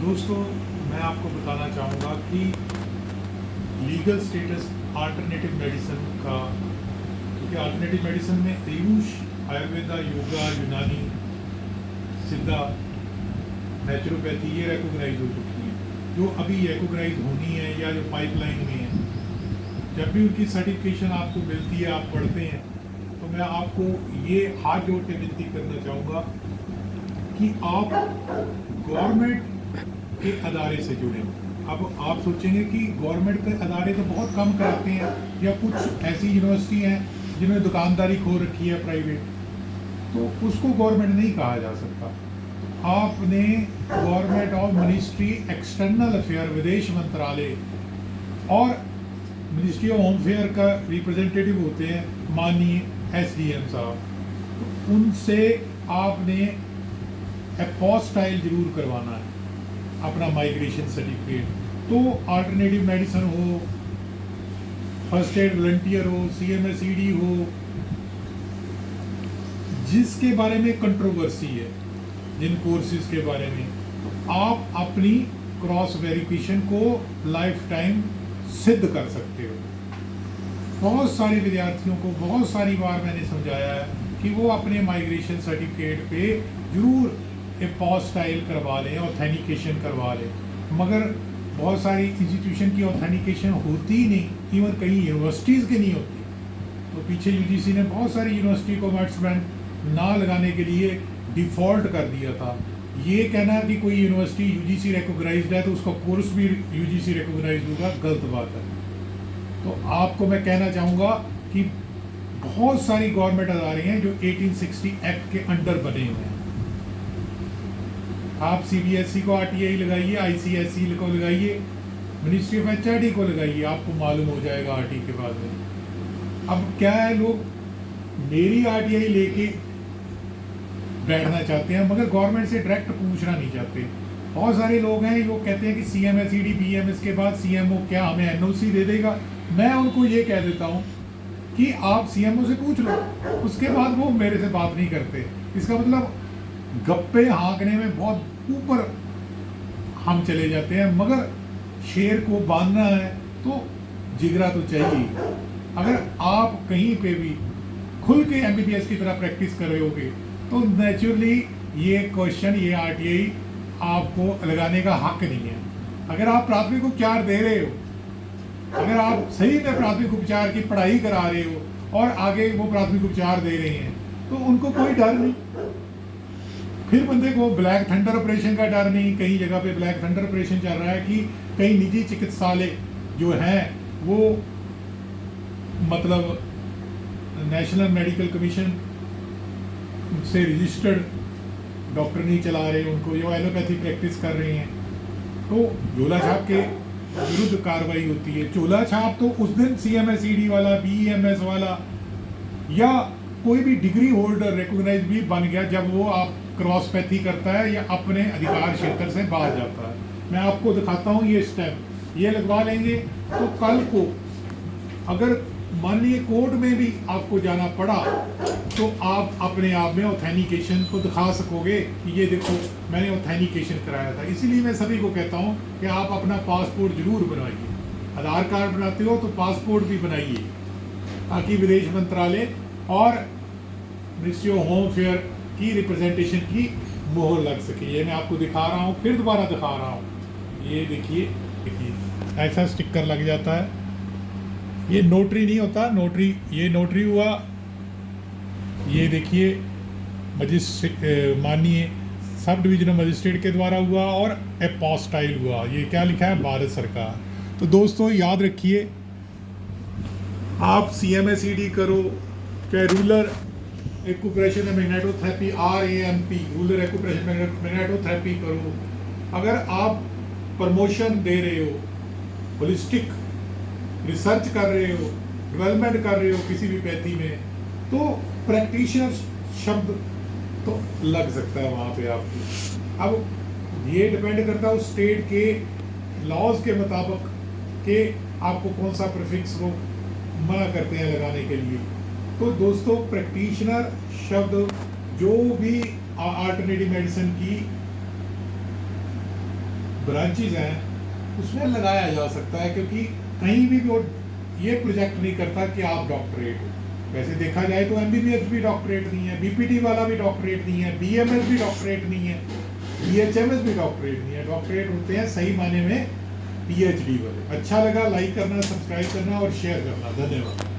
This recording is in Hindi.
दोस्तों, मैं आपको बताना चाहूँगा कि लीगल स्टेटस अल्टरनेटिव मेडिसिन का, क्योंकि अल्टरनेटिव मेडिसिन में आयुष, आयुर्वेदा, योगा, यूनानी, सिद्धा, नेचुरोपैथी ये रिकॉग्नाइज हो चुकी हैं। जो अभी रिकॉग्नाइज होनी है या जो पाइपलाइन में है, जब भी उनकी सर्टिफिकेशन आपको मिलती है, आप पढ़ते हैं, तो मैं आपको ये हाथ जोड़ के विनती करना चाहूँगा कि आप गवर्नमेंट के अदारे से जुड़ें। अब आप सोचेंगे कि गवर्नमेंट के अदारे तो बहुत कम कराते हैं, या कुछ ऐसी यूनिवर्सिटी हैं जिन्होंने दुकानदारी खो रखी है प्राइवेट, तो उसको गवर्नमेंट नहीं कहा जा सकता। आपने government of ministry external affair, विदेश मंत्रालय और मिनिस्ट्री ऑफ होम अफेयर का रिप्रेजेंटेटिव होते हैं माननीय SDM साहब, तो उनसे आपने अपोस्टाइल जरूर करवाना है अपना माइग्रेशन सर्टिफिकेट। तो अल्टरनेटिव मेडिसिन हो, फर्स्ट एड वॉलंटियर हो, CMSED हो, जिसके बारे में कंट्रोवर्सी है, जिन कोर्सेज के बारे में, आप अपनी क्रॉस वेरिफिकेशन को लाइफ टाइम सिद्ध कर सकते हो। बहुत सारे विद्यार्थियों को बहुत सारी बार मैंने समझाया है कि वो अपने माइग्रेशन सर्टिफिकेट पे जरूर अपोस्टाइल करवा लें, ऑथेंटिकेशन करवा लें, मगर बहुत सारी इंस्टीट्यूशन की ऑथेंटिकेशन होती ही नहीं, इवन कई यूनिवर्सिटीज़ की नहीं होती। तो पीछे UGC ने बहुत सारी यूनिवर्सिटी को मैथ्स बैंड ना लगाने के लिए डिफ़ॉल्ट कर दिया था। ये कहना कि कोई यूनिवर्सिटी UGC रिकॉग्नाइज्ड है तो उसका कोर्स भी UGC रिकॉग्नाइज्ड होगा, गलत बात है। तो आपको मैं कहना चाहूँगा कि बहुत सारी गवर्नमेंट अदारे हैं जो 1860 एक्ट के अंडर बने हुए हैं। आप CBSE को RTI लगाइए, ICSE को लगाइए, मिनिस्ट्री ऑफ HRD को लगाइए, आपको मालूम हो जाएगा RT के बाद में। अब क्या है, लोग मेरी RTI लेके बैठना चाहते हैं, मगर गवर्नमेंट से डायरेक्ट पूछना नहीं चाहते। बहुत सारे लोग हैं जो कहते हैं कि CMSED BMS के बाद CMO क्या हमें NOC दे देगा। मैं उनको ये कह देता हूँ कि आप CMO से पूछ लो, उसके बाद वो मेरे से बात नहीं करते। इसका मतलब गप्पे हाँकने में बहुत ऊपर हम चले जाते हैं, मगर शेर को बांधना है तो जिगरा तो चाहिए। अगर आप कहीं पे भी खुल के MBBS की तरह प्रैक्टिस कर रहे होगे तो नेचुरली ये क्वेश्चन, ये RTI आपको लगाने का हक नहीं है। अगर आप प्राथमिक उपचार दे रहे हो, अगर आप सही में प्राथमिक उपचार की पढ़ाई करा रहे हो और आगे वो प्राथमिक उपचार दे रहे हैं, तो उनको कोई डर नहीं। फिर बंदे को ब्लैक थंडर ऑपरेशन का डर नहीं। कई जगह पे ब्लैक थंडर ऑपरेशन चल रहा है कि कई निजी चिकित्सालय जो हैं वो मतलब नेशनल मेडिकल कमीशन से रजिस्टर्ड डॉक्टर नहीं चला रहे, उनको जो एलोपैथी प्रैक्टिस कर रहे हैं, तो झोला छाप के विरुद्ध कार्रवाई होती है। झोला छाप तो उस दिन CMSED वाला, BEMS वाला या कोई भी डिग्री होल्डर रिकॉग्नाइज भी बन गया जब वो आप क्रॉसपैथी करता है या अपने अधिकार क्षेत्र से बाहर जाता है। मैं आपको दिखाता हूँ ये स्टेप, ये लगवा लेंगे तो कल को अगर मान लीजिए कोर्ट में भी आपको जाना पड़ा तो आप अपने आप में ऑथेंटिकेशन को दिखा सकोगे कि ये देखो मैंने ऑथेंटिकेशन कराया था। इसीलिए मैं सभी को कहता हूँ कि आप अपना पासपोर्ट जरूर बनवाइए। आधार कार्ड बनाते हो तो पासपोर्ट भी बनाइए, ताकि विदेश मंत्रालय और मिनिस्ट्री ऑफ होम अफेयर की रिप्रेजेंटेशन की मोहर लग सके। ये मैं आपको दिखा रहा हूँ, फिर दोबारा दिखा रहा हूँ। ये देखिए, ऐसा स्टिकर लग जाता है। ये नोटरी नहीं होता, नोटरी, ये नोटरी हुआ। ये देखिए माननीय सब डिविजनल मजिस्ट्रेट के द्वारा हुआ और अपोस्टाइल हुआ। ये क्या लिखा है, भारत सरकार। तो दोस्तों याद रखिए, आप CMSED करो, चाहे rural acupressure magnetotherapy RAMP, rural acupressure magnetotherapy करो। अगर आप प्रमोशन दे रहे हो, होलिस्टिक रिसर्च कर रहे हो, डेवलपमेंट कर रहे हो किसी भी पैथी में, तो प्रैक्टिशनर शब्द तो लग सकता है वहाँ पे आपको। अब ये डिपेंड करता है उस स्टेट के लॉज के मुताबिक कि आपको कौन सा प्रीफिक्स वो मना करते हैं लगाने के लिए। तो दोस्तों, प्रैक्टिशनर शब्द जो भी अल्टरनेटिव मेडिसिन की ब्रांचेज हैं उसमें लगाया जा सकता है, क्योंकि कहीं भी वो ये प्रोजेक्ट नहीं करता कि आप डॉक्टरेट हो। वैसे देखा जाए तो एमबीबीएस भी डॉक्टरेट नहीं है, बीपीटी वाला भी डॉक्टरेट नहीं है, बीएमएस भी डॉक्टरेट नहीं है, बीएचएमएस भी डॉक्टरेट नहीं है। डॉक्टरेट होते हैं सही माने में पीएचडी वाले। अच्छा लगा, लाइक करना, सब्सक्राइब करना और शेयर करना। धन्यवाद।